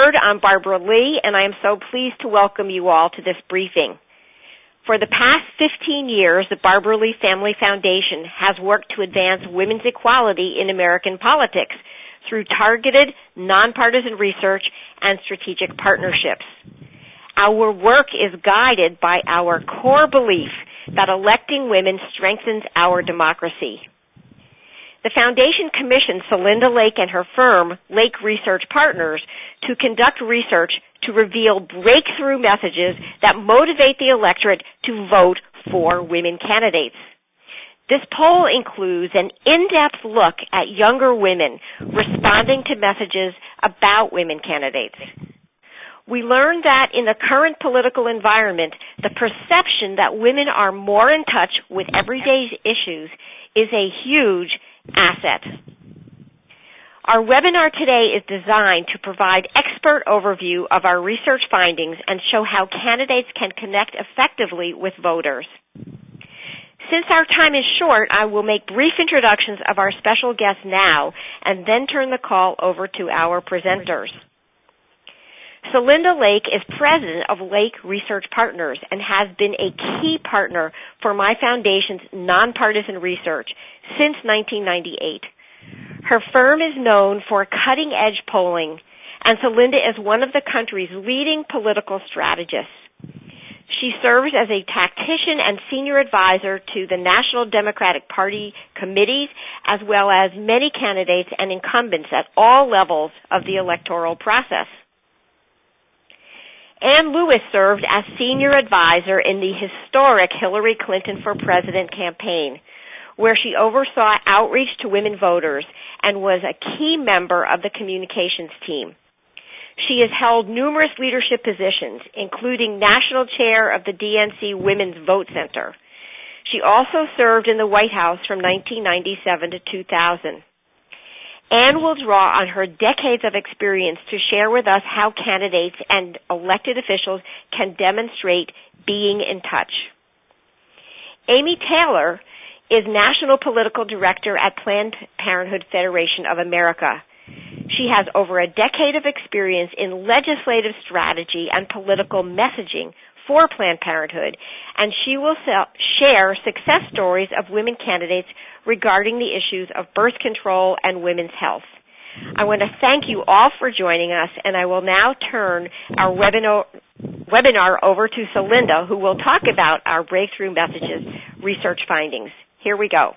I'm Barbara Lee, and I am so pleased to welcome you all to this briefing. For the past 15 years, the Barbara Lee Family Foundation has worked to advance women's equality in American politics through targeted, nonpartisan research and strategic partnerships. Our work is guided by our core belief that electing women strengthens our democracy. The Foundation commissioned Celinda Lake and her firm, Lake Research Partners, to conduct research to reveal breakthrough messages that motivate the electorate to vote for women candidates. This poll includes an in-depth look at younger women responding to messages about women candidates. We learned that in the current political environment, the perception that women are more in touch with everyday issues is a huge asset. Our webinar today is designed to provide expert overview of our research findings and show how candidates can connect effectively with voters. Since our time is short, I will make brief introductions of our special guests now and then turn the call over to our presenters. Celinda Lake is president of Lake Research Partners and has been a key partner for my foundation's nonpartisan research since 1998. Her firm is known for cutting-edge polling, and Celinda is one of the country's leading political strategists. She serves as a tactician and senior advisor to the National Democratic Party committees, as well as many candidates and incumbents at all levels of the electoral process. Ann Lewis served as senior advisor in the historic Hillary Clinton for President campaign, where she oversaw outreach to women voters and was a key member of the communications team. She has held numerous leadership positions, including national chair of the DNC Women's Vote Center. She also served in the White House from 1997 to 2000. Ann will draw on her decades of experience to share with us how candidates and elected officials can demonstrate being in touch. Amy Taylor is National Political Director at Planned Parenthood Federation of America. She has over a decade of experience in legislative strategy and political messaging for Planned Parenthood, and she will share success stories of women candidates regarding the issues of birth control and women's health. I want to thank you all for joining us, and I will now turn our webinar over to Celinda, who will talk about our breakthrough messages research findings. Here we go.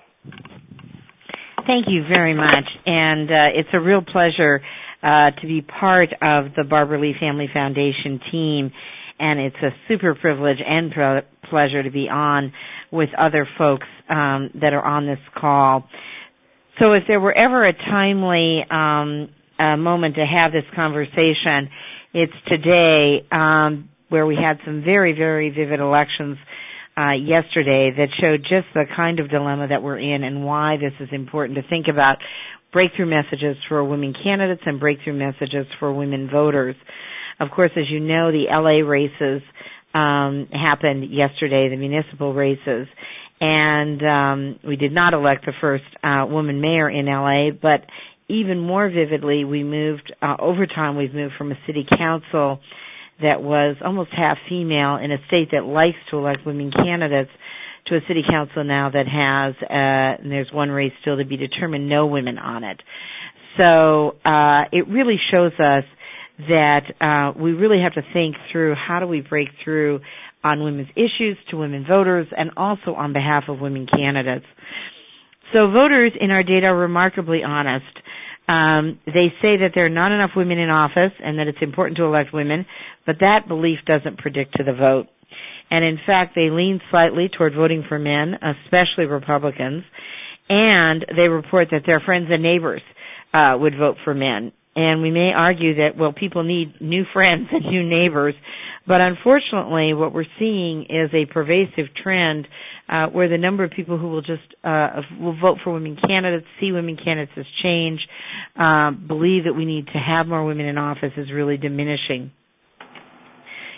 Thank you very much, and it's a real pleasure to be part of the Barbara Lee Family Foundation team, and it's a super privilege and pleasure to be on with other folks that are on this call. So if there were ever a timely moment to have this conversation, it's today, where we had some very, very vivid elections yesterday that showed just the kind of dilemma that we're in and why this is important to think about breakthrough messages for women candidates and breakthrough messages for women voters. Of course, as you know, the LA races happened yesterday, the municipal races, and we did not elect the first woman mayor in LA, but even more vividly, we moved, over time, we've moved from a city council that was almost half female in a state that likes to elect women candidates to a city council now that has, and there's one race still to be determined, no women on it. So it really shows us that we really have to think through how do we break through on women's issues to women voters and also on behalf of women candidates. So voters in our data are remarkably honest. They say that there are not enough women in office and that it's important to elect women, but that belief doesn't predict to the vote. And in fact, they lean slightly toward voting for men, especially Republicans, and they report that their friends and neighbors would vote for men. And we may argue that, well, people need new friends and new neighbors, but unfortunately what we're seeing is a pervasive trend where the number of people who will just will vote for women candidates, see women candidates as change, believe that we need to have more women in office is really diminishing.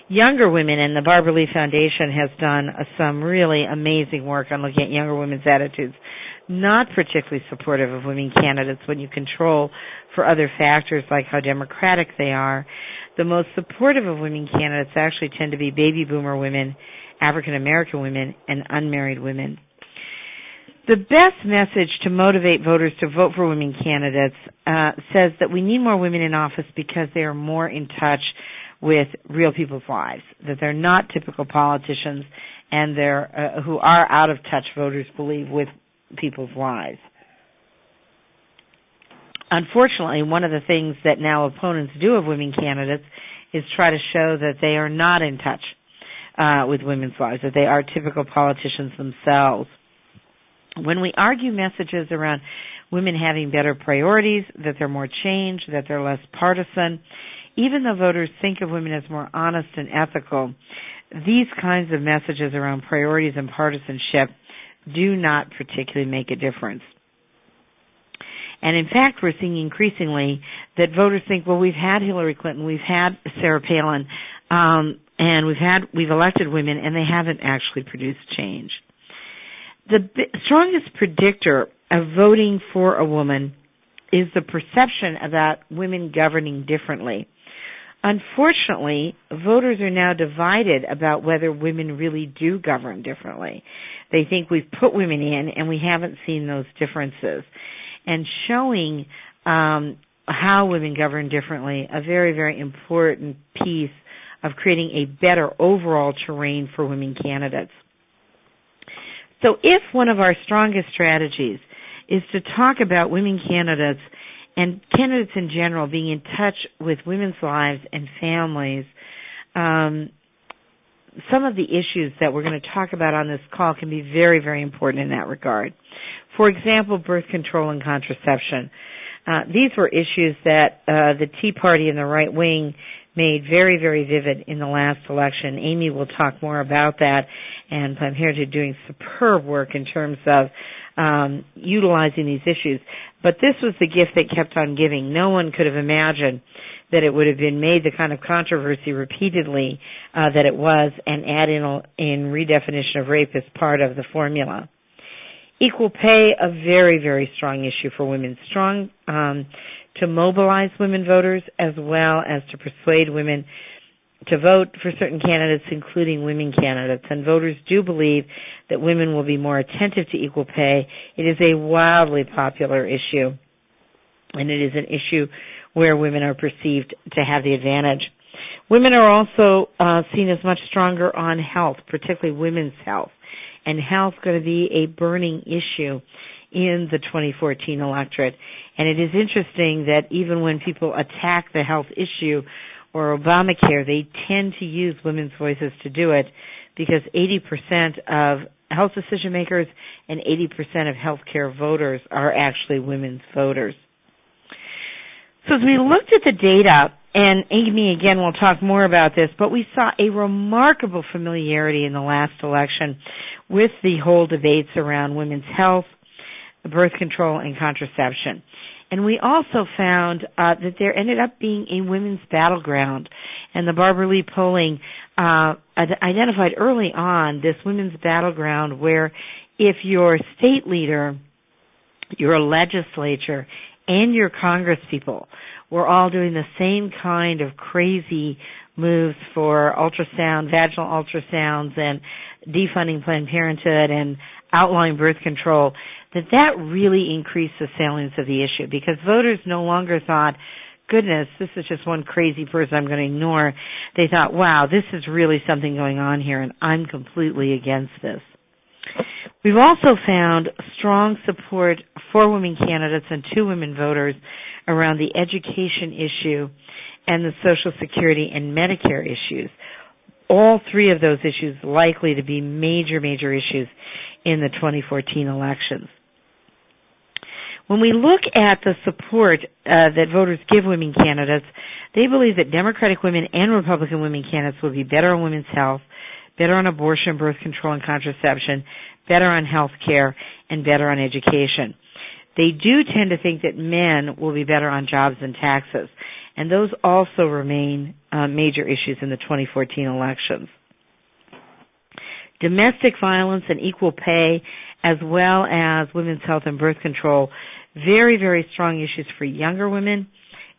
Younger women, and the Barbara Lee Foundation has done some really amazing work on looking at younger women's attitudes, not particularly supportive of women candidates when you control for other factors like how democratic they are. The most supportive of women candidates actually tend to be baby boomer women, African American women, and unmarried women. The best message to motivate voters to vote for women candidates says that we need more women in office because they are more in touch with real people's lives, that they're not typical politicians and they're who are out of touch, voters believe, with people's lives. Unfortunately, one of the things that now opponents do of women candidates is try to show that they are not in touch with women's lives, that they are typical politicians themselves. When we argue messages around women having better priorities, that they're more changed, that they're less partisan, even though voters think of women as more honest and ethical, these kinds of messages around priorities and partisanship do not particularly make a difference. And in fact, we're seeing increasingly that voters think, well, we've had Hillary Clinton, we've had Sarah Palin, and we've elected women, and they haven't actually produced change. The strongest predictor of voting for a woman is the perception about women governing differently. Unfortunately, voters are now divided about whether women really do govern differently. They think we've put women in, and we haven't seen those differences. And showing how women govern differently, a very, very important piece of creating a better overall terrain for women candidates. So if one of our strongest strategies is to talk about women candidates and candidates in general being in touch with women's lives and families, some of the issues that we're going to talk about on this call can be very, very important in that regard. For example, birth control and contraception. These were issues that the Tea Party and the right wing made very, very vivid in the last election. Amy will talk more about that, and I'm here to doing superb work in terms of utilizing these issues. But this was the gift that kept on giving. No one could have imagined that it would have been made the kind of controversy repeatedly that it was, and add in redefinition of rape as part of the formula. Equal pay, a very, very strong issue for women. Strong to mobilize women voters as well as to persuade women to vote for certain candidates, including women candidates. And voters do believe that women will be more attentive to equal pay. It is a wildly popular issue, and it is an issue where women are perceived to have the advantage. Women are also seen as much stronger on health, particularly women's health. And health is going to be a burning issue in the 2014 electorate. And it is interesting that even when people attack the health issue or Obamacare, they tend to use women's voices to do it, because 80% of health decision makers and 80% of healthcare voters are actually women's voters. So as we looked at the data, and Amy again will talk more about this, but we saw a remarkable familiarity in the last election with the whole debates around women's health, birth control, and contraception. And we also found that there ended up being a women's battleground. And the Barbara Lee polling identified early on this women's battleground where if your state leader, your legislature, and your congresspeople were all doing the same kind of crazy moves for ultrasound, vaginal ultrasounds, and defunding Planned Parenthood and outlawing birth control, that really increased the salience of the issue, because voters no longer thought, goodness, this is just one crazy person I'm going to ignore. They thought, wow, this is really something going on here, and I'm completely against this. We've also found strong support for women candidates and to women voters around the education issue and the Social Security and Medicare issues. All three of those issues likely to be major, major issues in the 2014 elections. When we look at the support that voters give women candidates, they believe that Democratic women and Republican women candidates will be better on women's health, better on abortion, birth control, and contraception, better on health care, and better on education. They do tend to think that men will be better on jobs and taxes, and those also remain major issues in the 2014 elections. Domestic violence and equal pay, as well as women's health and birth control, very, very strong issues for younger women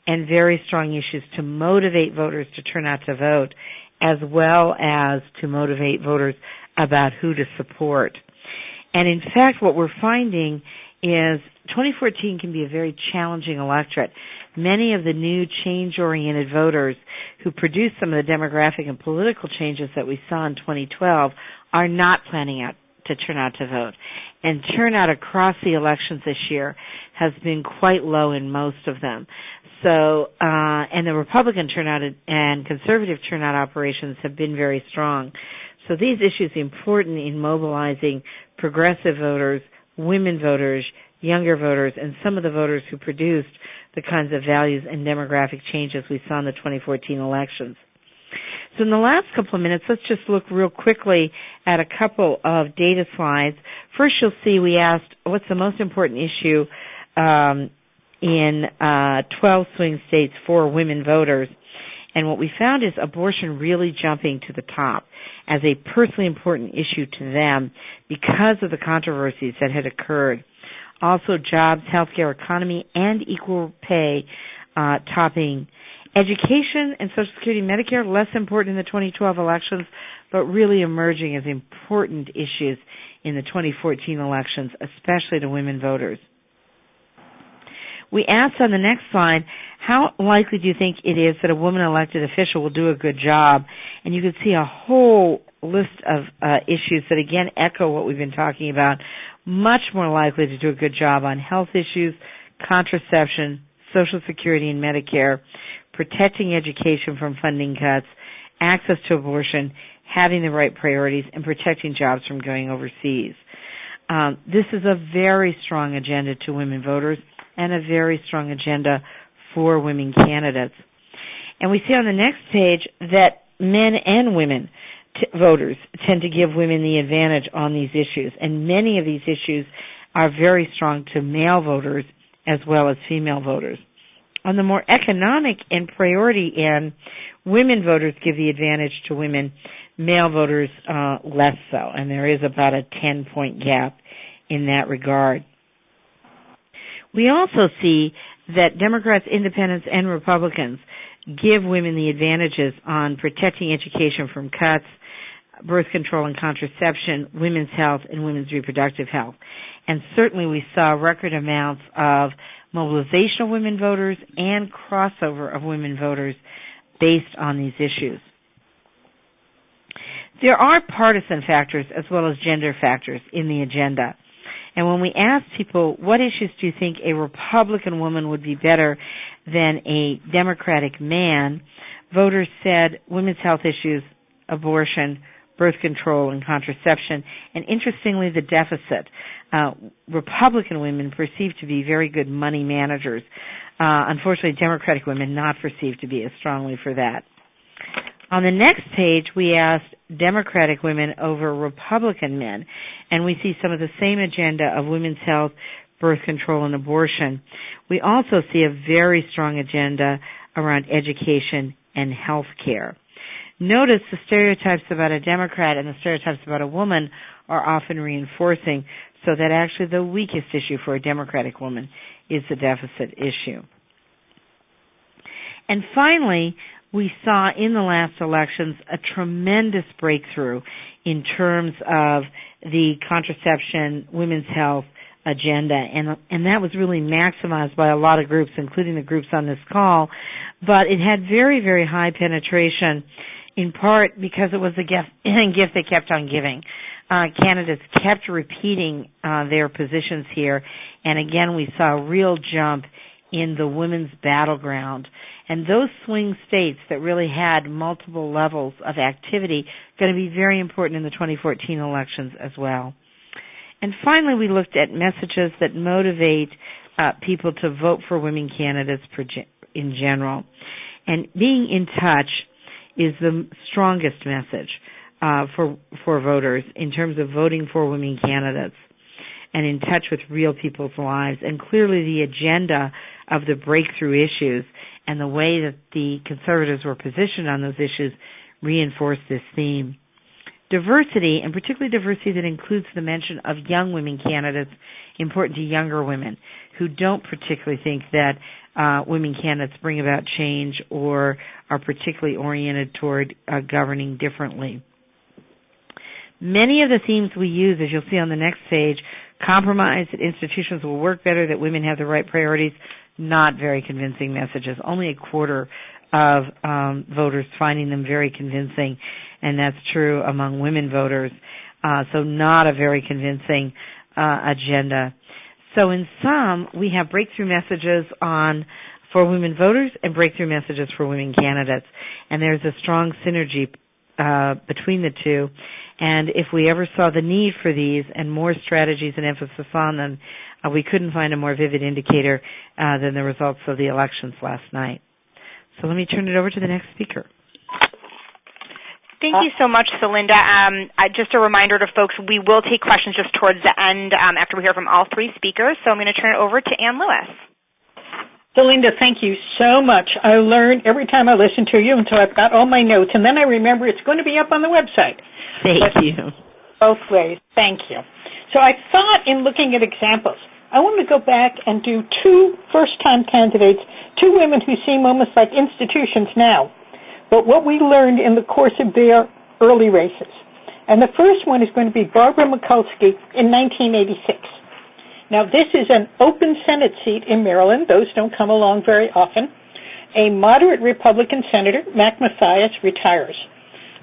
and very strong issues to motivate voters to turn out to vote, as well as to motivate voters about who to support. And in fact, what we're finding is 2014 can be a very challenging electorate. Many of the new change-oriented voters who produced some of the demographic and political changes that we saw in 2012 are not planning to turn out to vote. And turnout across the elections this year has been quite low in most of them. So, and the Republican turnout and conservative turnout operations have been very strong. So these issues are important in mobilizing progressive voters, women voters, younger voters, and some of the voters who produced the kinds of values and demographic changes we saw in the 2014 elections. So in the last couple of minutes, let's just look real quickly at a couple of data slides. First, you'll see we asked what's the most important issue in 12 swing states for women voters. And what we found is abortion really jumping to the top as a personally important issue to them because of the controversies that had occurred. Also, jobs, healthcare, economy, and equal pay topping. Education and Social Security and Medicare, less important in the 2012 elections, but really emerging as important issues in the 2014 elections, especially to women voters. We asked on the next slide, how likely do you think it is that a woman elected official will do a good job? And you can see a whole list of issues that, again, echo what we've been talking about. Much more likely to do a good job on health issues, contraception, Social Security and Medicare, protecting education from funding cuts, access to abortion, having the right priorities, and protecting jobs from going overseas. This is a very strong agenda to women voters and a very strong agenda for women candidates. And we see on the next page that men and women voters tend to give women the advantage on these issues, and many of these issues are very strong to male voters as well as female voters. On the more economic and priority end, women voters give the advantage to women, male voters less so, and there is about a 10-point gap in that regard. We also see that Democrats, Independents, and Republicans give women the advantages on protecting education from cuts, birth control and contraception, women's health, and women's reproductive health. And certainly we saw record amounts of mobilization of women voters and crossover of women voters based on these issues. There are partisan factors as well as gender factors in the agenda. And when we asked people, what issues do you think a Republican woman would be better than a Democratic man, voters said women's health issues, abortion, birth control, and contraception, and interestingly, the deficit. Republican women perceived to be very good money managers. Unfortunately, Democratic women not perceived to be as strongly for that. On the next page, we asked Democratic women over Republican men, and we see some of the same agenda of women's health, birth control, and abortion. We also see a very strong agenda around education and health care. Notice the stereotypes about a Democrat and the stereotypes about a woman are often reinforcing, so that actually the weakest issue for a Democratic woman is the deficit issue. And finally, we saw in the last elections a tremendous breakthrough in terms of the contraception, women's health agenda, and that was really maximized by a lot of groups, including the groups on this call, but it had very, very high penetration, in part because it was a gift they kept on giving. Candidates kept repeating their positions here, and again we saw a real jump in the women's battleground. And those swing states that really had multiple levels of activity are going to be very important in the 2014 elections as well. And finally, we looked at messages that motivate people to vote for women candidates in general. And being in touch is the strongest message for voters in terms of voting for women candidates and in touch with real people's lives. And clearly the agenda of the breakthrough issues and the way that the conservatives were positioned on those issues reinforced this theme. Diversity, and particularly diversity that includes the mention of young women candidates, important to younger women who don't particularly think that women candidates bring about change or are particularly oriented toward governing differently. Many of the themes we use, as you'll see on the next page, compromise that institutions will work better, that women have the right priorities, not very convincing messages. Only a quarter of voters finding them very convincing, and that's true among women voters. So not a very convincing agenda. So in sum, we have breakthrough messages for women voters and breakthrough messages for women candidates. And there's a strong synergy between the two. And if we ever saw the need for these and more strategies and emphasis on them, we couldn't find a more vivid indicator than the results of the elections last night. So let me turn it over to the next speaker. Thank you so much, Celinda. Just a reminder to folks, we will take questions just towards the end after we hear from all three speakers. So I'm going to turn it over to Ann Lewis. Celinda, thank you so much. I learn every time I listen to you, and so I've got all my notes, and then I remember it's going to be up on the website. Thank you. Both ways. Thank you. So I thought in looking at examples, I wanted to go back and do two first-time candidates, two women who seem almost like institutions now, but what we learned in the course of their early races. And the first one is going to be Barbara Mikulski in 1986. Now, this is an open Senate seat in Maryland. Those don't come along very often. A moderate Republican senator, Mac Mathias, retires.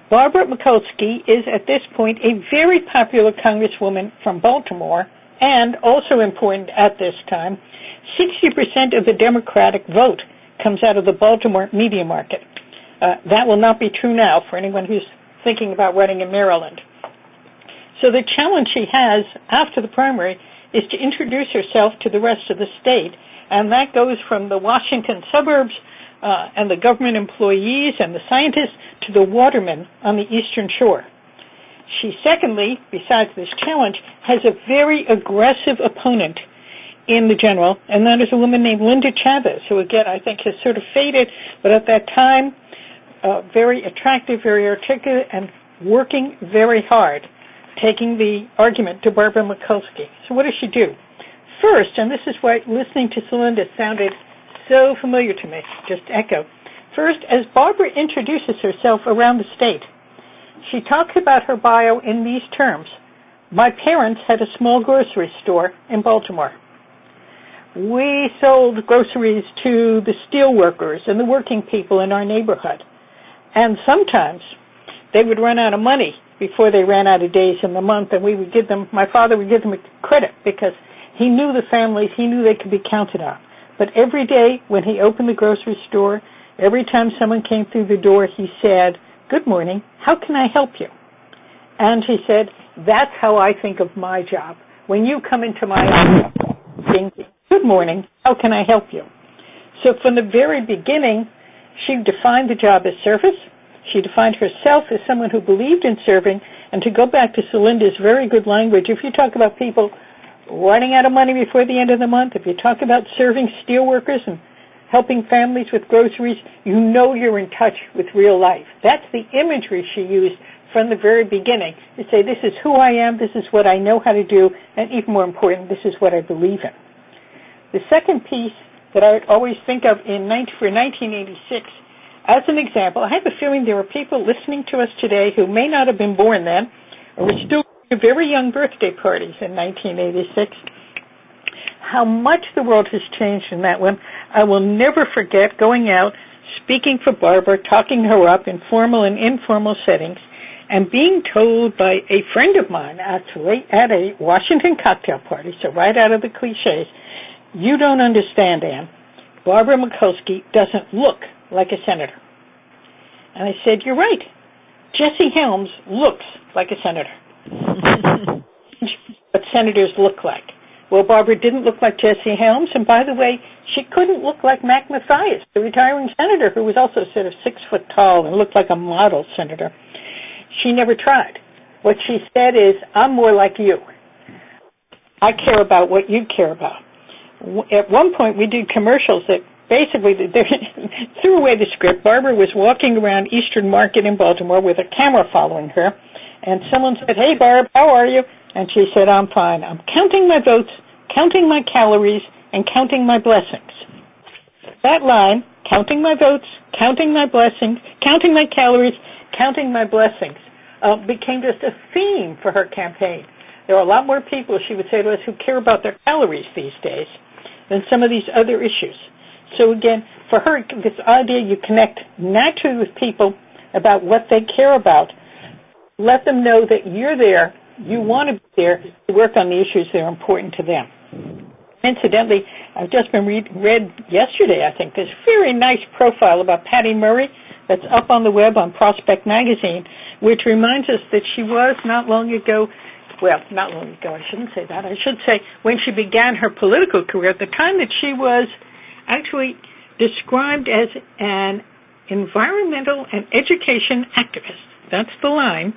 Barbara Mikulski is, at this point, a very popular congresswoman from Baltimore, and also important at this time, 60% of the Democratic vote comes out of the Baltimore media market. That will not be true now for anyone who's thinking about running in Maryland. So the challenge she has after the primary is to introduce herself to the rest of the state, and that goes from the Washington suburbs and the government employees and the scientists to the watermen on the eastern shore. She, secondly, besides this challenge, has a very aggressive opponent in the general, and that is a woman named Linda Chavez, who, again, I think has sort of faded, but at that time, very attractive, very articulate, and working very hard, taking the argument to Barbara Mikulski. So what does she do? First, and this is why listening to Celinda sounded so familiar to me, just echo. First, as Barbara introduces herself around the state, she talks about her bio in these terms. My parents had a small grocery store in Baltimore. We sold groceries to the steel workers and the working people in our neighborhood. And sometimes they would run out of money before they ran out of days in the month, and my father would give them a credit because he knew the families, he knew they could be counted on. But every day when he opened the grocery store, every time someone came through the door, he said, "Good morning, how can I help you?" And he said, that's how I think of my job. When you come into my office, saying, "Good morning, how can I help you?" So from the very beginning, she defined the job as service. She defined herself as someone who believed in serving. And to go back to Celinda's very good language, if you talk about people running out of money before the end of the month, if you talk about serving steelworkers and helping families with groceries, you know you're in touch with real life. That's the imagery she used from the very beginning to say, this is who I am, this is what I know how to do, and even more important, this is what I believe in. The second piece that I always think of for 1986, as an example, I have a feeling there are people listening to us today who may not have been born then, or were still going to very young birthday parties in 1986. How much the world has changed in that one. I will never forget going out, speaking for Barbara, talking her up in formal and informal settings, and being told by a friend of mine, actually, at a Washington cocktail party, so right out of the cliches, "You don't understand, Ann. Barbara Mikulski doesn't look like a senator." And I said, "You're right. Jesse Helms looks like a senator." What senators look like. Well, Barbara didn't look like Jesse Helms, and by the way, she couldn't look like Mac Mathias, the retiring senator who was also sort of 6 foot tall and looked like a model senator. She never tried. What she said is, "I'm more like you. I care about what you care about." At one point, we did commercials that basically threw away the script. Barbara was walking around Eastern Market in Baltimore with a camera following her, and someone said, "Hey, Barb, how are you?" And she said, "I'm fine. I'm counting my votes, counting my calories, and counting my blessings." That line, counting my votes, counting my blessings, counting my calories, counting my blessings, became just a theme for her campaign. There are a lot more people, she would say to us, who care about their calories these days than some of these other issues. So again, for her, this idea you connect naturally with people about what they care about. Let them know that you're there, you want to be there to work on the issues that are important to them. Incidentally, I've just been read yesterday, I think, this very nice profile about Patty Murray that's up on the web on Prospect Magazine, which reminds us that she was not long ago, I shouldn't say that. I should say when she began her political career, at the time that she was actually described as an environmental and education activist. That's the line.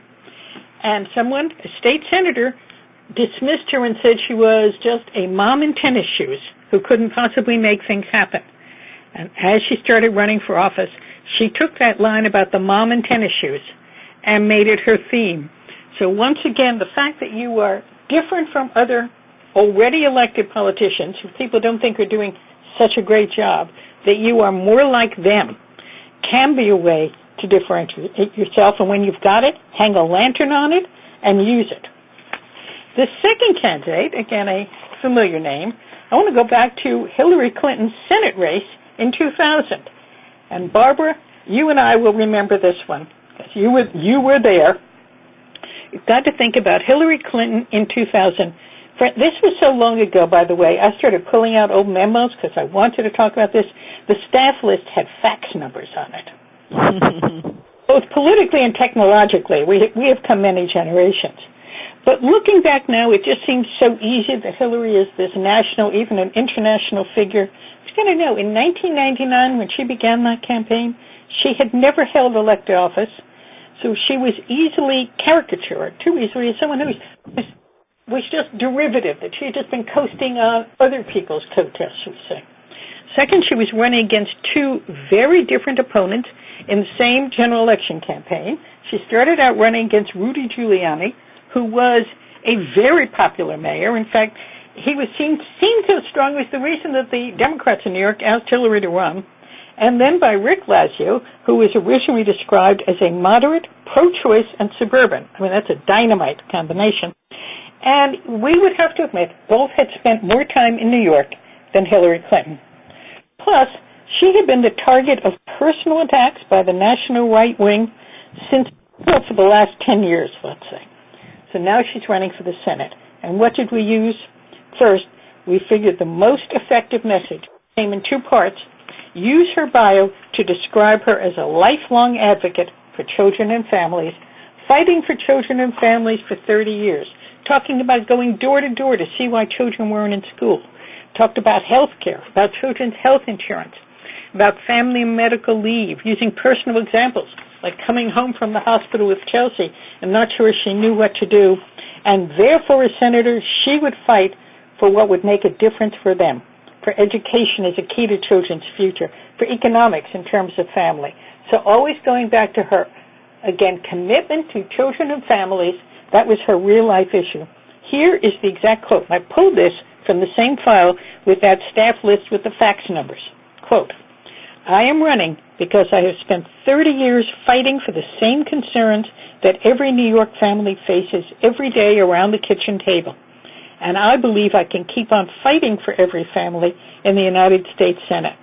And someone, a state senator, dismissed her and said she was just a mom in tennis shoes who couldn't possibly make things happen. And as she started running for office, she took that line about the mom in tennis shoes and made it her theme. So once again, the fact that you are different from other already elected politicians who people don't think are doing such a great job, that you are more like them, can be a way to differentiate yourself. And when you've got it, hang a lantern on it and use it. The second candidate, again a familiar name, I want to go back to Hillary Clinton's Senate race in 2000. And Barbara, you and I will remember this one, because you were there. You've got to think about Hillary Clinton in 2000. This was so long ago, by the way, I started pulling out old memos because I wanted to talk about this. The staff list had fax numbers on it. Both politically and technologically, we have come many generations. But looking back now, it just seems so easy that Hillary is this national, even an international figure. You've got to know, in 1999, when she began that campaign, she had never held elected office, so she was easily caricatured, too easily, as someone who was just derivative, that she had just been coasting on other people's coattails, should we say. Second, she was running against two very different opponents in the same general election campaign. She started out running against Rudy Giuliani, who was a very popular mayor. In fact, he was seen so strong was the reason that the Democrats in New York asked Hillary to run. And then by Rick Lazio, who was originally described as a moderate, pro-choice, and suburban. I mean, that's a dynamite combination. And we would have to admit, both had spent more time in New York than Hillary Clinton. Plus, she had been the target of personal attacks by the national right wing for the last 10 years, let's say. So now she's running for the Senate. And what did we use? First, we figured the most effective message came in two parts. Use her bio to describe her as a lifelong advocate for children and families, fighting for children and families for 30 years, talking about going door to door to see why children weren't in school, talked about health care, about children's health insurance, about family and medical leave, using personal examples, like coming home from the hospital with Chelsea and not sure she knew what to do. And therefore, as senator, she would fight for what would make a difference for them, for education as a key to children's future, for economics in terms of family. So always going back to her, again, commitment to children and families, that was her real-life issue. Here is the exact quote. I pulled this from the same file with that staff list with the fax numbers. Quote, I am running because I have spent 30 years fighting for the same concerns that every New York family faces every day around the kitchen table. And I believe I can keep on fighting for every family in the United States Senate.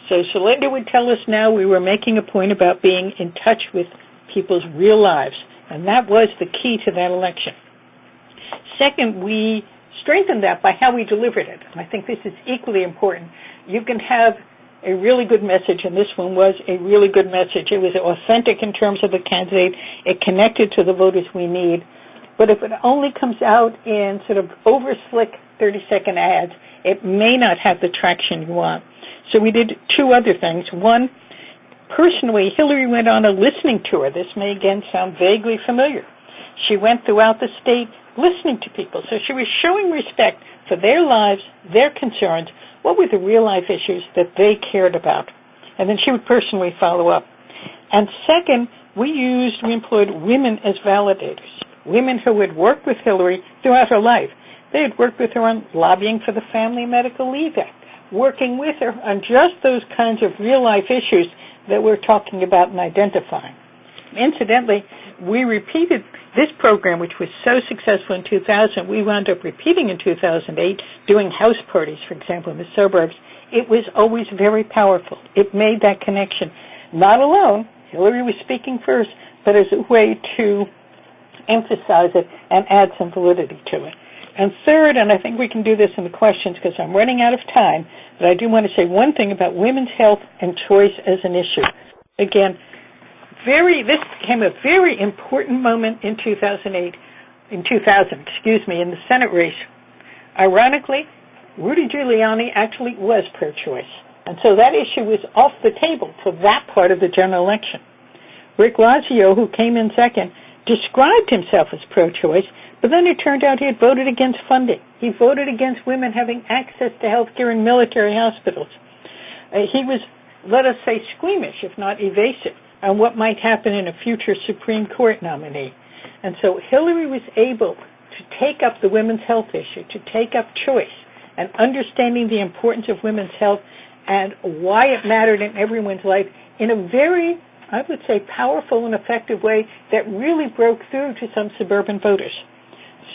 So Linda would tell us now we were making a point about being in touch with people's real lives, and that was the key to that election. Second, we strengthened that by how we delivered it. And I think this is equally important. You can have a really good message, and this one was a really good message. It was authentic in terms of the candidate. It connected to the voters we need. But if it only comes out in sort of over-slick 30-second ads, it may not have the traction you want. So we did two other things. One, personally, Hillary went on a listening tour. This may again sound vaguely familiar. She went throughout the state listening to people. So she was showing respect for their lives, their concerns, what were the real-life issues that they cared about. And then she would personally follow up. And second, we employed women as validators. Women who had worked with Hillary throughout her life. They had worked with her on lobbying for the Family Medical Leave Act, working with her on just those kinds of real-life issues that we're talking about and identifying. Incidentally, we repeated this program, which was so successful in 2000, we wound up repeating in 2008, doing house parties, for example, in the suburbs. It was always very powerful. It made that connection. Not alone, Hillary was speaking first, but as a way to emphasize it and add some validity to it. And third, and I think we can do this in the questions because I'm running out of time, but I do want to say one thing about women's health and choice as an issue. Again, this became a very important moment in 2000, in the Senate race. Ironically, Rudy Giuliani actually was pro-choice. And so that issue was off the table for that part of the general election. Rick Lazio, who came in second, described himself as pro-choice, but then it turned out he had voted against funding. He voted against women having access to health care in military hospitals. He was, let us say, squeamish, if not evasive, on what might happen in a future Supreme Court nominee. And so Hillary was able to take up the women's health issue, to take up choice, and understanding the importance of women's health and why it mattered in everyone's life in a very, I would say, powerful and effective way that really broke through to some suburban voters.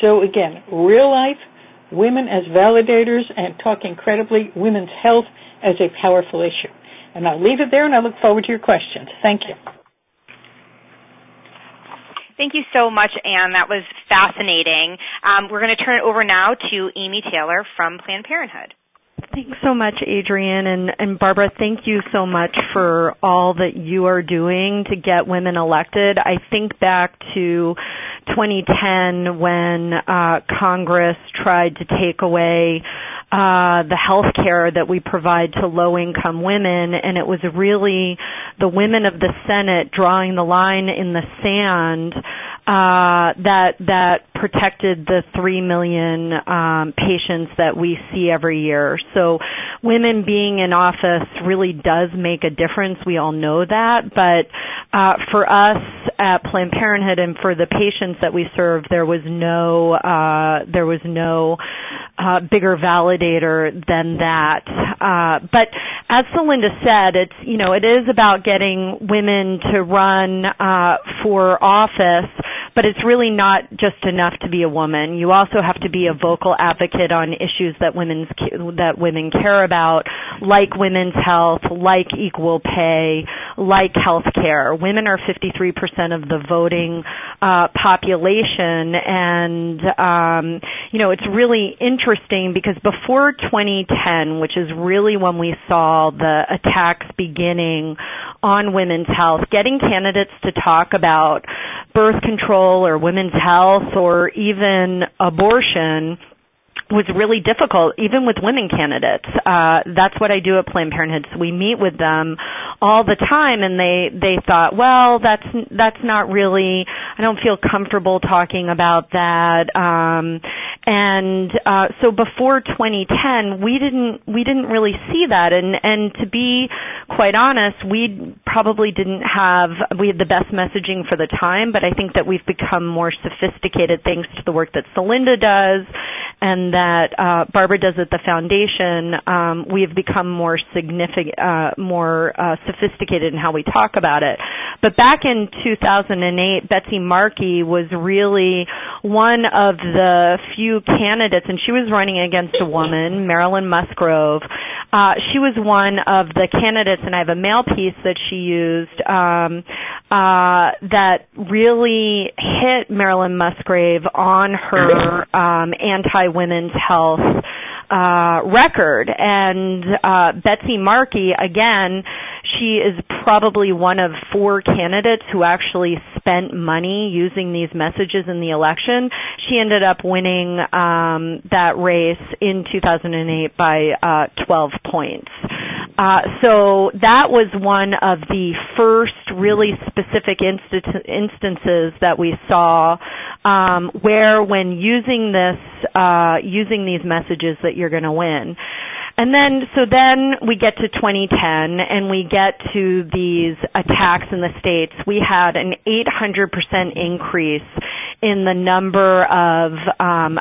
So again, real life, women as validators, and talking credibly, women's health as a powerful issue. And I'll leave it there, and I look forward to your questions. Thank you. Thank you so much, Anne. That was fascinating. We're going to turn it over now to Amy Taylor from Planned Parenthood. Thanks so much, Adrienne. And Barbara, thank you so much for all that you are doing to get women elected. I think back to 2010 when Congress tried to take away the health care that we provide to low-income women, and it was really the women of the Senate drawing the line in the sand that protected the 3 million patients that we see every year. So women being in office really does make a difference. We all know that. But for us at Planned Parenthood and for the patients that we serve, there was no bigger validator than that. But as Celinda said, it is about getting women to run for office, but it's really not just enough to be a woman. You also have to be a vocal advocate on issues that women care about, like women's health, like equal pay, like health care. Women are 53% of the voting population, and it's really interesting because before 2010, which is really when we saw the attacks beginning on women's health, getting candidates to talk about birth control or women's health or even abortion was really difficult, even with women candidates. That's what I do at Planned Parenthood. So we meet with them all the time, and they thought, well, that's not really, I don't feel comfortable talking about that. So before 2010, we didn't really see that, and to be quite honest, we probably we had the best messaging for the time, but I think that we've become more sophisticated thanks to the work that Celinda does and that Barbara does at the foundation. We have become more sophisticated in how we talk about it. But back in 2008, Betsy Markey was really one of the few candidates, and she was running against a woman, Marilyn Musgrove. She was one of the candidates, and I have a mail piece that she used that really hit Marilyn Musgrave on her anti-women's health record. And Betsy Markey, again, she is probably one of 4 candidates who actually spent money using these messages in the election. She ended up winning that race in 2008 by 12 points. So that was one of the first really specific instances that we saw where when using these messages that you're going to win. And then we get to 2010 and we get to these attacks in the states. We had an 800% increase in the number of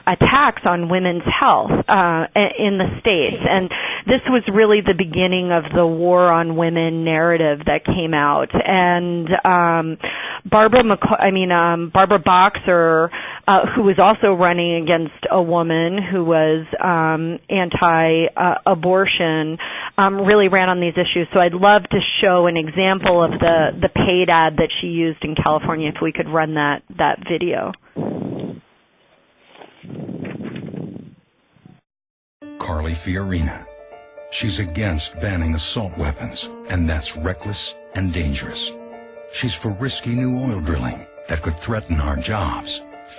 attacks on women's health in the States. And this was really the beginning of the war on women narrative that came out. And Barbara Boxer, who was also running against a woman who was anti-abortion, really ran on these issues. So I'd love to show an example of the paid ad that she used in California, if we could run that video. Carly Fiorina. She's against banning assault weapons, and that's reckless and dangerous. She's for risky new oil drilling that could threaten our jobs.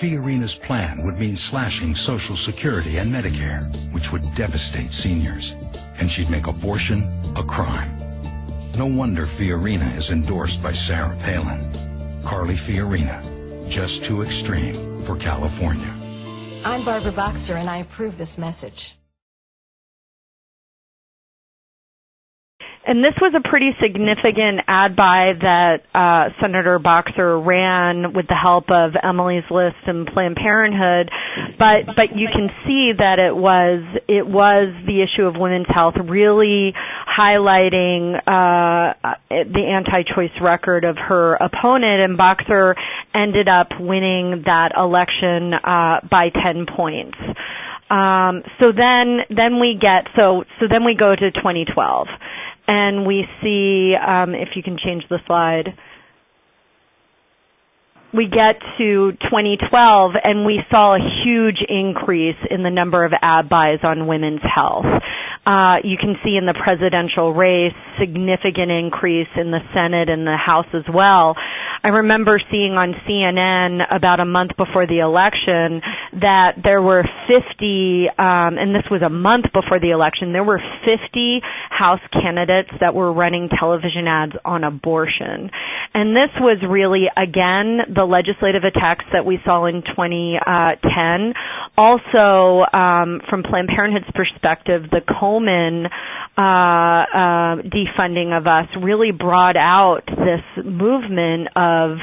Fiorina's plan would mean slashing Social Security and Medicare, which would devastate seniors. And she'd make abortion a crime. No wonder Fiorina is endorsed by Sarah Palin. Carly Fiorina, just too extreme for California. I'm Barbara Boxer, and I approve this message. And this was a pretty significant ad buy that Senator Boxer ran with the help of Emily's List and Planned Parenthood, but you can see that it was the issue of women's health, really highlighting the anti-choice record of her opponent, and Boxer ended up winning that election by 10 points. So then we go to 2012. And we see, if you can change the slide, we get to 2012, and we saw a huge increase in the number of ad buys on women's health. You can see in the presidential race, significant increase in the Senate and the House as well. I remember seeing on CNN about a month before the election that there were 50, and this was a month before the election, there were 50 House candidates that were running television ads on abortion. And this was really, again, the legislative attacks that we saw in 2010. Also, from Planned Parenthood's perspective, the Coleman defunding of us really brought out this movement of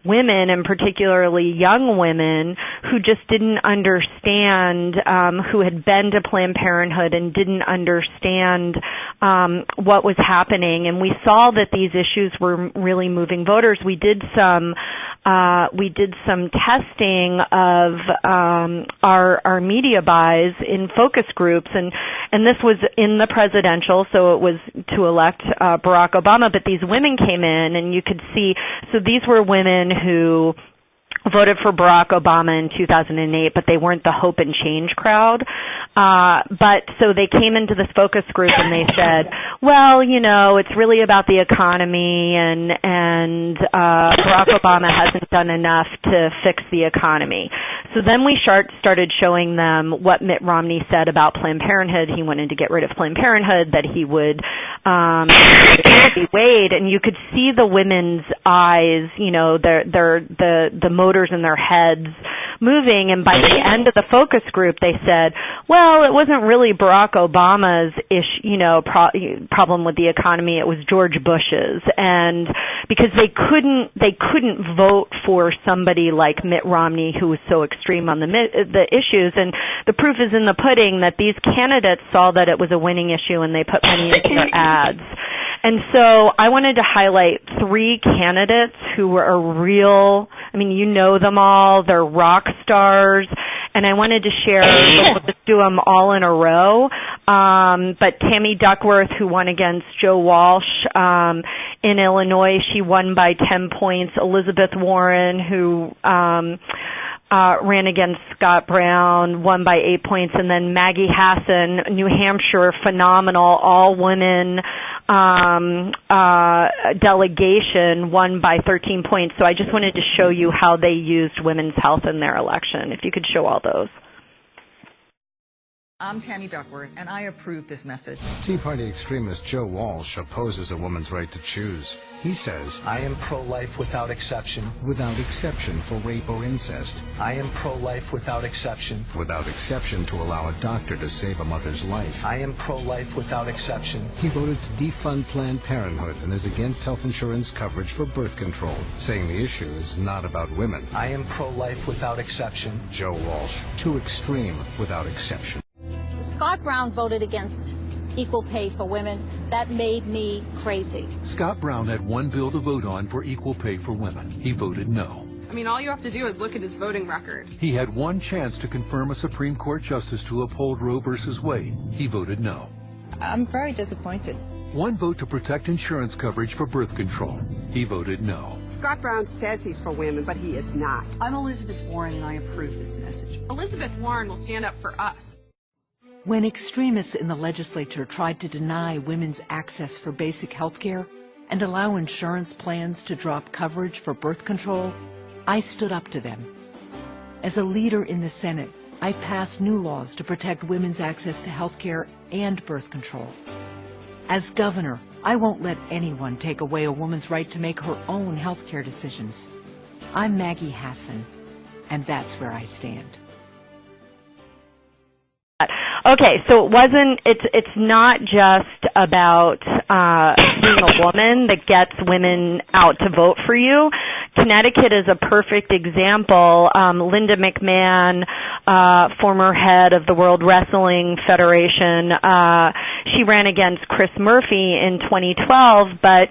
women, and particularly young women, who just didn't understand, who had been to Planned Parenthood and didn't understand what was happening. And we saw that these issues were really moving voters. We did some testing of our media buys in focus groups, and this was in the presidential, so it was to elect Barack Obama, but these women came in, and you could see, so these were women who voted for Barack Obama in 2008, but they weren't the hope and change crowd. But so they came into this focus group and they said, well, you know, it's really about the economy, and Barack Obama hasn't done enough to fix the economy. So then we started showing them what Mitt Romney said about Planned Parenthood. He wanted to get rid of Planned Parenthood, that he would be weighed, and you could see the women's eyes, you know, the motors in their heads moving, and by the end of the focus group they said, well, it wasn't really Barack Obama's problem with the economy, it was George Bush's. And because they couldn't vote for somebody like Mitt Romney, who was so extreme on the issues, and the proof is in the pudding that these candidates saw that it was a winning issue and they put money into their ads. And so I wanted to highlight 3 candidates who were a real, I mean, you know them all, they're rock stars, and I wanted to share, we'll just do them all in a row, but Tammy Duckworth, who won against Joe Walsh in Illinois, she won by 10 points. Elizabeth Warren, who ran against Scott Brown, won by 8 points, and then Maggie Hassan, New Hampshire, phenomenal, all-women delegation, won by 13 points. So I just wanted to show you how they used women's health in their election. If you could show all those. I'm Tammy Duckworth, and I approve this message. Tea Party extremist Joe Walsh opposes a woman's right to choose. He says, I am pro-life without exception. Without exception for rape or incest. I am pro-life without exception. Without exception to allow a doctor to save a mother's life. I am pro-life without exception. He voted to defund Planned Parenthood and is against health insurance coverage for birth control, saying the issue is not about women. I am pro-life without exception. Joe Walsh, too extreme without exception. Scott Brown voted against equal pay for women. That made me crazy. Scott Brown had one bill to vote on for equal pay for women. He voted no. I mean, all you have to do is look at his voting record. He had one chance to confirm a Supreme Court justice to uphold Roe v. Wade. He voted no. I'm very disappointed. One vote to protect insurance coverage for birth control. He voted no. Scott Brown says he's for women, but he is not. I'm Elizabeth Warren, and I approve this message. Elizabeth Warren will stand up for us. When extremists in the legislature tried to deny women's access for basic health care and allow insurance plans to drop coverage for birth control, I stood up to them. As a leader in the Senate, I passed new laws to protect women's access to health care and birth control. As governor, I won't let anyone take away a woman's right to make her own health care decisions. I'm Maggie Hassan, and that's where I stand. Okay, so it's not just about being a woman that gets women out to vote for you. Connecticut is a perfect example. Linda McMahon, former head of the World Wrestling Federation, she ran against Chris Murphy in 2012, but,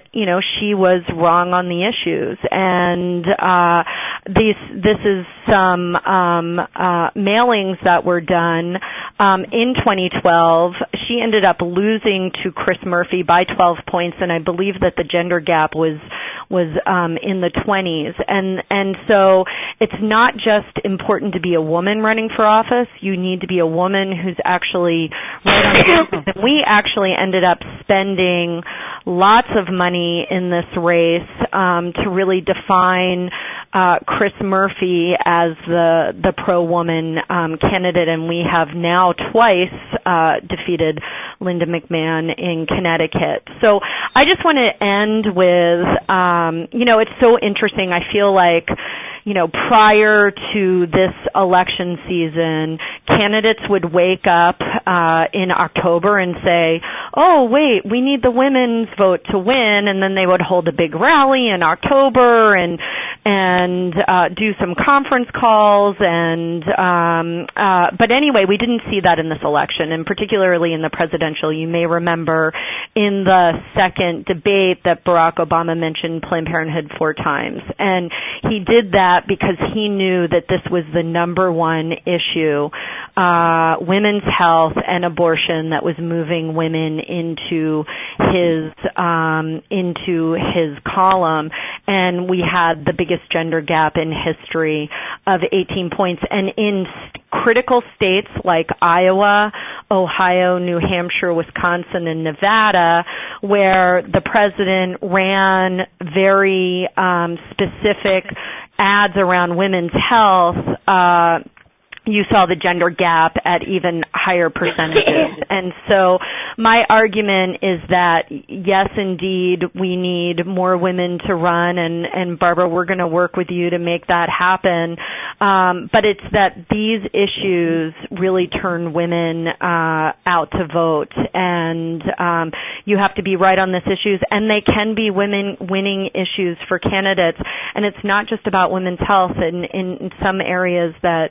she was wrong on the issues. And this is some mailings that were done in 2012. She ended up losing to Chris Murphy by 12 points, and I believe that the gender gap was in the 20s. And so it's not just important to be a woman running for office. You need to be a woman who's actually running for office. And we actually ended up spending lots of money in this race to really define Chris Murphy as the pro-woman candidate, and we have now twice defeated Linda McMahon in Connecticut. So I just want to end with, it's so interesting. I feel like, prior to this election season, candidates would wake up in October and say, oh, wait, we need the women's vote to win, and then they would hold a big rally in October and do some conference calls, but anyway, we didn't see that in this election, and particularly in the presidential. You may remember in the second debate that Barack Obama mentioned Planned Parenthood 4 times, and he did that because he knew that this was the number one issue, women's health and abortion, that was moving women into his column, and we had the biggest gender gap in history of 18 points. And in critical states like Iowa, Ohio, New Hampshire, Wisconsin, and Nevada, where the president ran very specific ads around women's health, you saw the gender gap at even higher percentages. And so my argument is that, yes, indeed, we need more women to run, and Barbara, we're going to work with you to make that happen. But it's that these issues really turn women out to vote, and you have to be right on these issues, and they can be winning issues for candidates. And it's not just about women's health. In some areas that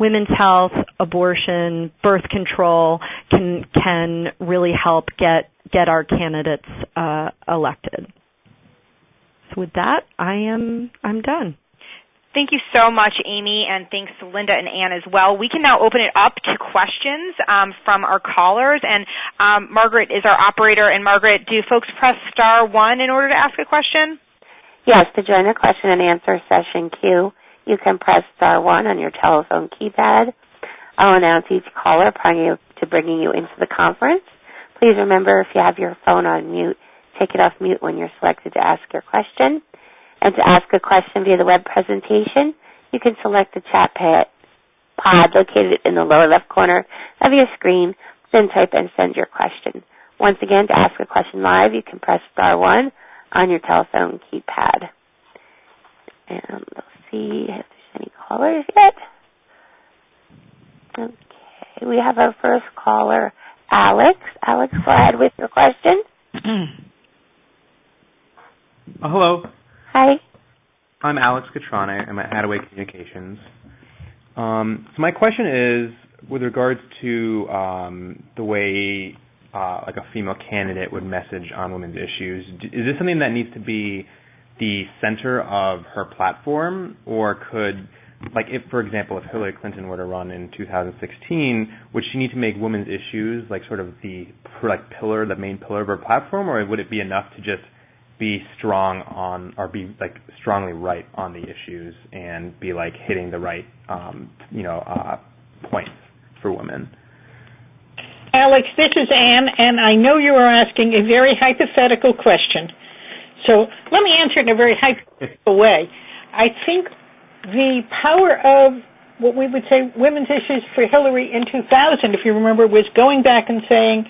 women's health, abortion, birth control can really help get our candidates elected. So with that, I'm done. Thank you so much, Amy, and thanks to Linda and Ann as well. We can now open it up to questions from our callers, and Margaret is our operator. And Margaret, do folks press *1 in order to ask a question? Yes, to join the question and answer session queue, you can press *1 on your telephone keypad. I'll announce each caller prior to bringing you into the conference. Please remember, if you have your phone on mute, take it off mute when you're selected to ask your question. And to ask a question via the web presentation, you can select the chat pod located in the lower left corner of your screen, then type and send your question. Once again, to ask a question live, you can press *1 on your telephone keypad. And let's see if there's any callers yet. Okay, we have our first caller, Alex. Alex, go ahead with your question. Hello. Hi. I'm Alex Catrone. I'm at Hadaway Communications. So my question is with regards to the way like a female candidate would message on women's issues. Is this something that needs to be the center of her platform, or could, like, if, for example, if Hillary Clinton were to run in 2016, would she need to make women's issues like sort of the main pillar of her platform, or would it be enough to just be strong on, or be like strongly right on the issues and be like hitting the right, points for women? Alex, this is Anne, and I know you are asking a very hypothetical question. So let me answer it in a very hypothetical way. I think the power of what we would say women's issues for Hillary in 2000, if you remember, was going back and saying,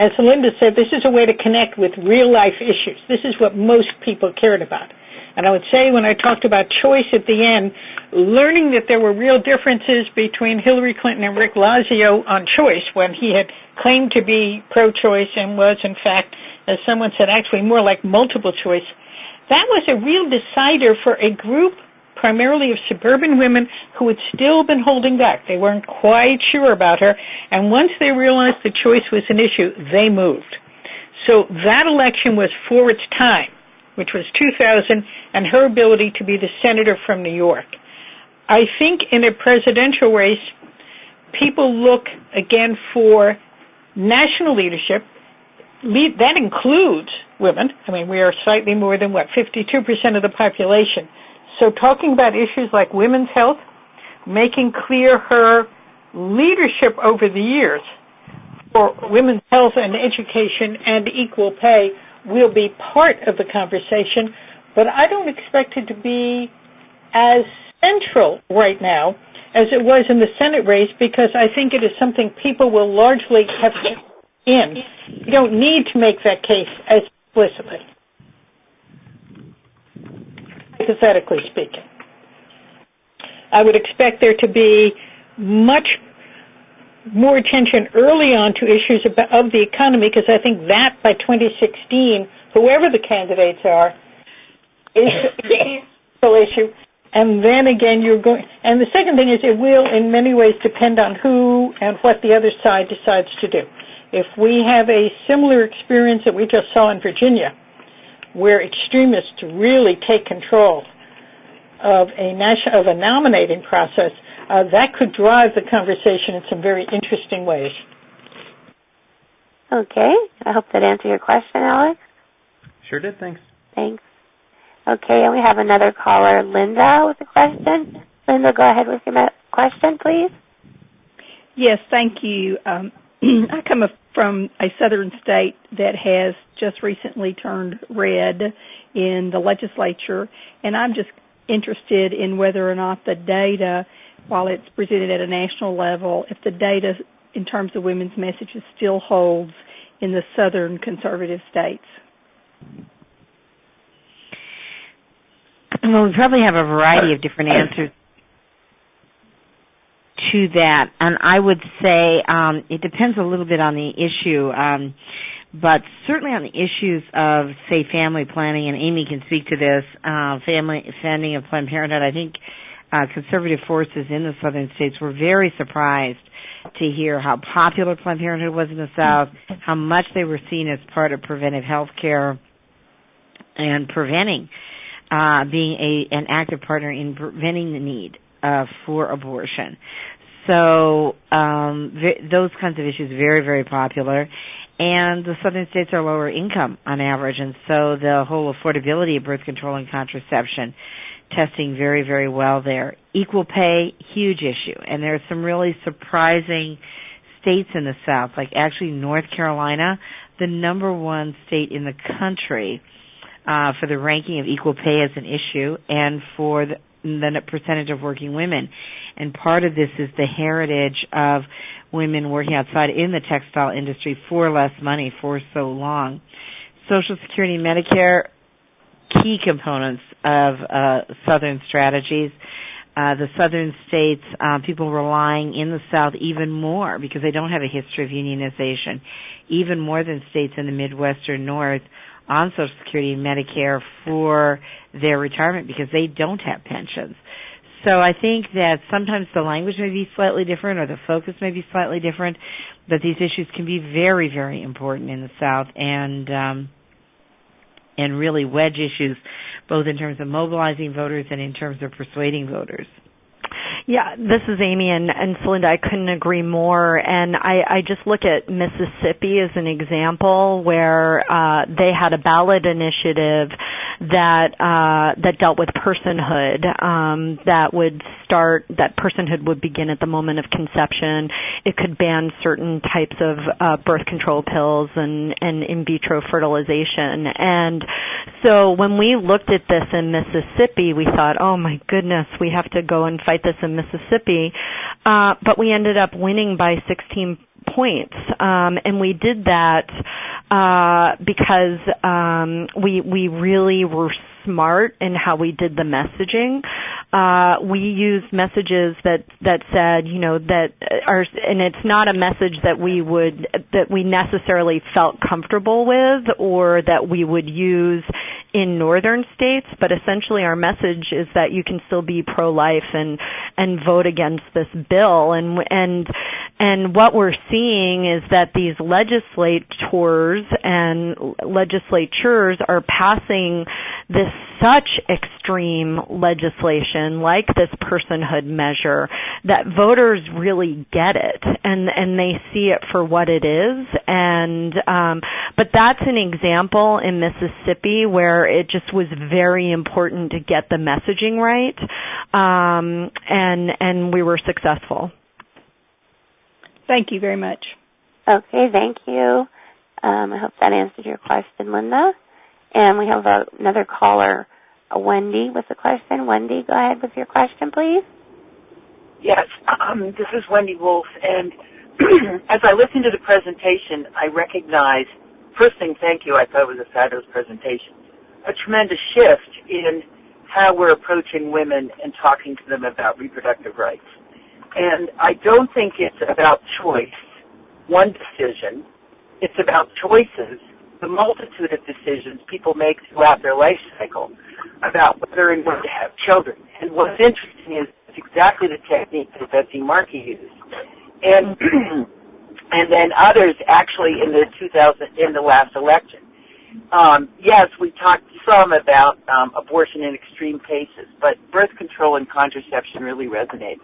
as Linda said, this is a way to connect with real-life issues. This is what most people cared about. And I would say when I talked about choice at the end, learning that there were real differences between Hillary Clinton and Rick Lazio on choice, when he had claimed to be pro-choice and was, in fact, as someone said, actually more like multiple choice, that was a real decider for a group primarily of suburban women who had still been holding back. They weren't quite sure about her, and once they realized the choice was an issue, they moved. So that election was for its time, which was 2000, and her ability to be the senator from New York. I think in a presidential race, people look again for national leadership. That includes women. I mean, we are slightly more than, 52% of the population. So talking about issues like women's health, making clear her leadership over the years for women's health and education and equal pay will be part of the conversation, but I don't expect it to be as central right now as it was in the Senate race, because I think it is something people will largely have in. You don't need to make that case as explicitly, hypothetically speaking. I would expect there to be much more attention early on to issues of the economy, because I think that by 2016, whoever the candidates are, is a real issue. And then again, and the second thing is it will in many ways depend on who and what the other side decides to do. If we have a similar experience that we just saw in Virginia, where extremists really take control of a nominating process, that could drive the conversation in some very interesting ways. Okay. I hope that answered your question, Alex. Sure did. Thanks. Thanks. Okay, and we have another caller, Linda, with a question. Linda, go ahead with your question, please. Yes, thank you. I come from a southern state that has just recently turned red in the legislature, and I'm just interested in whether or not the data, while it's presented at a national level, if the data in terms of women's messages still holds in the southern conservative states. Well, we probably have a variety of different answers to that, and I would say it depends a little bit on the issue, but certainly on the issues of, say, family planning, and Amy can speak to this, family funding of Planned Parenthood. I think conservative forces in the southern states were very surprised to hear how popular Planned Parenthood was in the South, how much they were seen as part of preventive health care and preventing being an active partner in preventing the need for abortion. So those kinds of issues very, very popular. And the southern states are lower income on average, and so the whole affordability of birth control and contraception testing very, very well there. Equal pay, huge issue. And there are some really surprising states in the South, like actually North Carolina, the number one state in the country for the ranking of equal pay as an issue and for the percentage of working women. And part of this is the heritage of women working outside in the textile industry for less money for so long. Social Security and Medicare, key components of Southern strategies. The Southern states, people relying in the South even more because they don't have a history of unionization, even more than states in the Midwest or North on Social Security and Medicare for their retirement because they don't have pensions. So I think that sometimes the language may be slightly different or the focus may be slightly different, but these issues can be very, very important in the South and really wedge issues both in terms of mobilizing voters and in terms of persuading voters. Yeah, this is Amy, and Celinda, I couldn't agree more. And I just look at Mississippi as an example where they had a ballot initiative that dealt with personhood, that personhood would begin at the moment of conception. It could ban certain types of birth control pills and in vitro fertilization. And so when we looked at this in Mississippi, we thought, oh my goodness, we have to go and fight this in Mississippi. But we ended up winning by 16 points. And we did that because we really were smart in how we did the messaging. We used messages that said, and it's not a message that we necessarily felt comfortable with or that we would use in northern states, but essentially our message is that you can still be pro-life and vote against this bill. And what we're seeing is that these legislators and legislatures are passing this such extreme legislation like this personhood measure that voters really get it and they see it for what it is. And but that's an example in Mississippi where it just was very important to get the messaging right, and we were successful. Thank you very much. Okay, thank you. I hope that answered your question, Linda. And we have another caller, Wendy, with a question. Wendy, go ahead with your question, please. Yes, this is Wendy Wolf, and as I listened to the presentation, I recognized, first thing, thank you, I thought it was a fabulous presentation, a tremendous shift in how we're approaching women and talking to them about reproductive rights. And I don't think it's about choice, one decision. It's about choices, the multitude of decisions people make throughout their life cycle about whether and when to have children. And what's interesting is it's exactly the technique that Betsy Markey used. And and then others actually in the last election. Yes, we talked some about abortion in extreme cases, but birth control and contraception really resonated.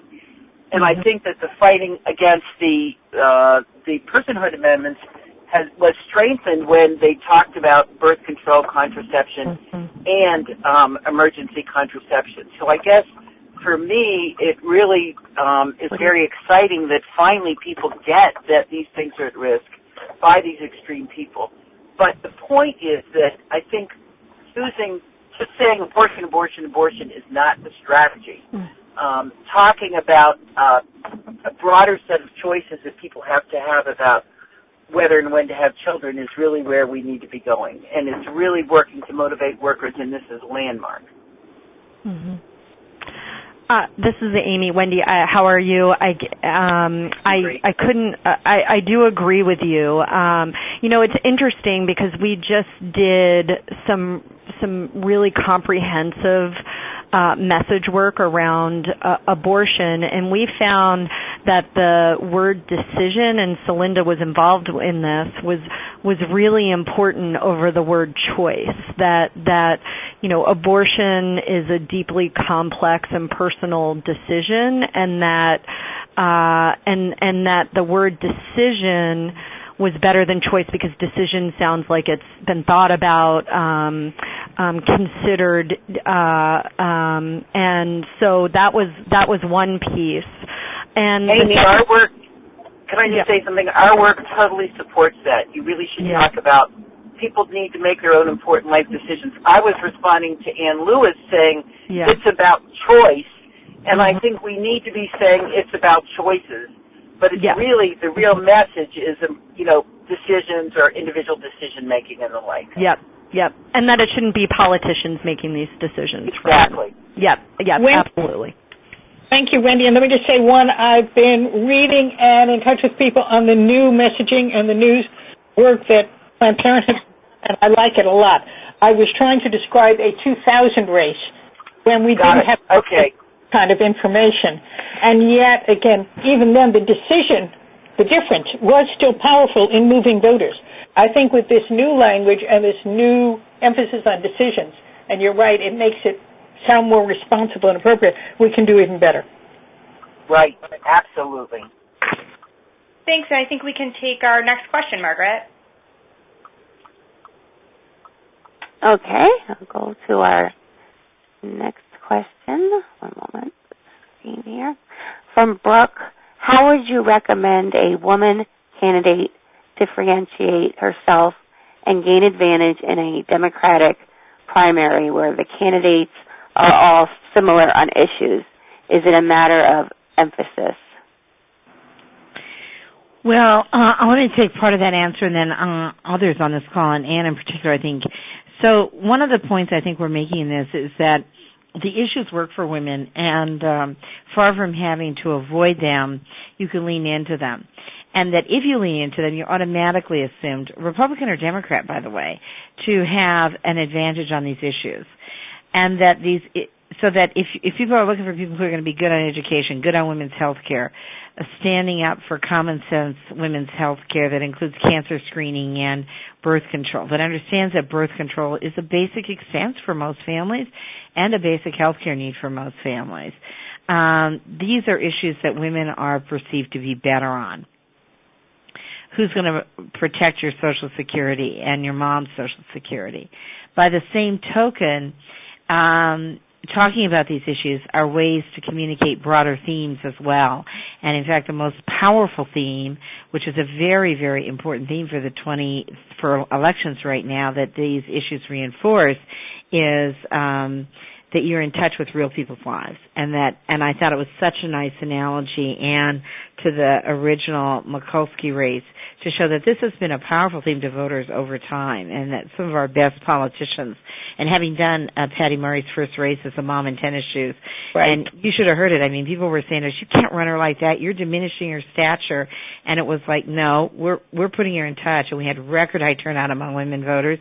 And I think that the fighting against the personhood amendments was strengthened when they talked about birth control, contraception, and emergency contraception. So I guess for me, it really is very exciting that finally people get that these things are at risk by these extreme people. But the point is that I think just saying abortion is not the strategy. Talking about a broader set of choices that people have to have about whether and when to have children is really where we need to be going. And it's really working to motivate workers, and this is a landmark. Mm-hmm. This is Amy. Wendy, how are you? I do agree with you. It's interesting because we just did some really comprehensive message work around abortion, and we found that the word decision, and Celinda was involved in this, was really important over the word choice. That abortion is a deeply complex and personal decision, and that the word decision was better than choice because decision sounds like it's been thought about, considered, and so that was one piece. And Amy, our work, can I just say something? Our work totally supports that. You really should talk about people need to make their own important life decisions. I was responding to Ann Lewis saying it's about choice, and I think we need to be saying it's about choices. But it's really, the real message is, decisions or individual decision making and the like. Yep. Yep. And that it shouldn't be politicians making these decisions. Exactly. Yep, absolutely. Thank you, Wendy. And let me just say one, I've been reading and in touch with people on the new messaging and the news work that Planned Parenthood, and I like it a lot. I was trying to describe a 2000 race when we didn't have kind of information. And yet, again, even then, the difference was still powerful in moving voters. I think with this new language and this new emphasis on decisions, and you're right, it makes it sound more responsible and appropriate, we can do even better. Right, absolutely. Thanks. I think we can take our next question, Margaret. Okay, I'll go to our next question. One moment. See here. From Brooke, how would you recommend a woman candidate differentiate herself and gain advantage in a Democratic primary where the candidates are all similar on issues? Is it a matter of emphasis? Well, I want to take part of that answer and then others on this call, and Ann in particular, I think. So one of the points I think we're making in this is that the issues work for women, and far from having to avoid them, you can lean into them. And that if you lean into them, you're automatically assumed, Republican or Democrat, by the way, to have an advantage on these issues. And that so that if people are looking for people who are going to be good on education, good on women's health care, standing up for common sense women's health care that includes cancer screening and birth control, that understands that birth control is a basic expense for most families and a basic health care need for most families. These are issues that women are perceived to be better on. Who's going to protect your Social Security and your mom's Social Security? By the same token, talking about these issues are ways to communicate broader themes as well. And in fact, the most powerful theme, which is a very, very important theme for elections right now that these issues reinforce, is that you're in touch with real people's lives. And I thought it was such a nice analogy, Anne, to the original Mikulski race, to show that this has been a powerful theme to voters over time, and that some of our best politicians, and having done Patty Murray's first race as a mom in tennis shoes, right. And you should have heard it. I mean, people were saying, you can't run her like that. You're diminishing her stature. And it was like, no, we're putting her in touch. And we had record high turnout among women voters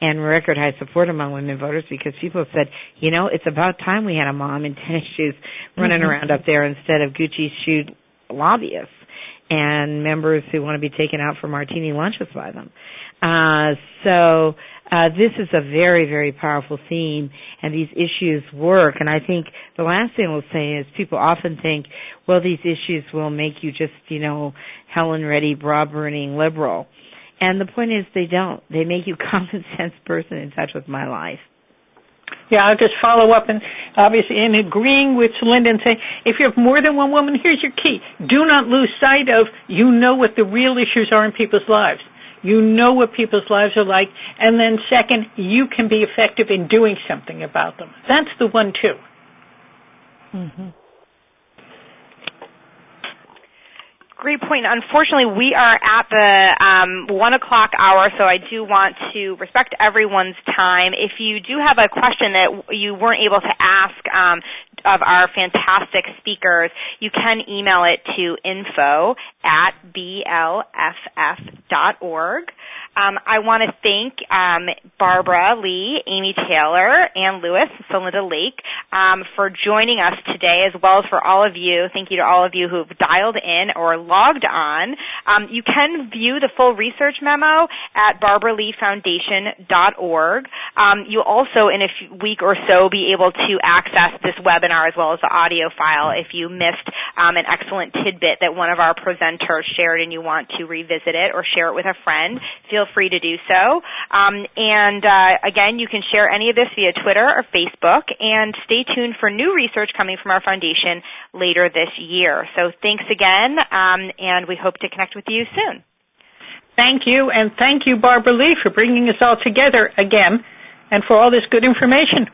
and record high support among women voters because people said, it's about time we had a mom in tennis shoes running around up there instead of Gucci-shoed lobbyists and members who want to be taken out for martini lunches by them. So this is a very, very powerful theme, and these issues work. And I think the last thing we'll say is people often think, well, these issues will make you just, Helen Reddy, bra-burning liberal. And the point is they don't. They make you a common sense person in touch with my life. Yeah, I'll just follow up and obviously in agreeing with Linda and say, if you have more than one woman, here's your key. Do not lose sight of, what the real issues are in people's lives. You know what people's lives are like. And then second, you can be effective in doing something about them. That's the one, too. Mm-hmm. Great point. Unfortunately, we are at the 1 o'clock hour, so I do want to respect everyone's time. If you do have a question that you weren't able to ask of our fantastic speakers, you can email it to info@blff.org. I want to thank Barbara Lee, Amy Taylor, Ann Lewis, Celinda Lake for joining us today, as well as for all of you. Thank you to all of you who have dialed in or logged on. You can view the full research memo at barbaraleefoundation.org. You'll also, in a week or so, be able to access this webinar as well as the audio file if you missed an excellent tidbit that one of our presenters shared and you want to revisit it or share it with a friend. Feel free to do so. Again, you can share any of this via Twitter or Facebook, and stay tuned for new research coming from our foundation later this year. So thanks again, and we hope to connect with you soon. Thank you, and thank you, Barbara Lee, for bringing us all together again and for all this good information.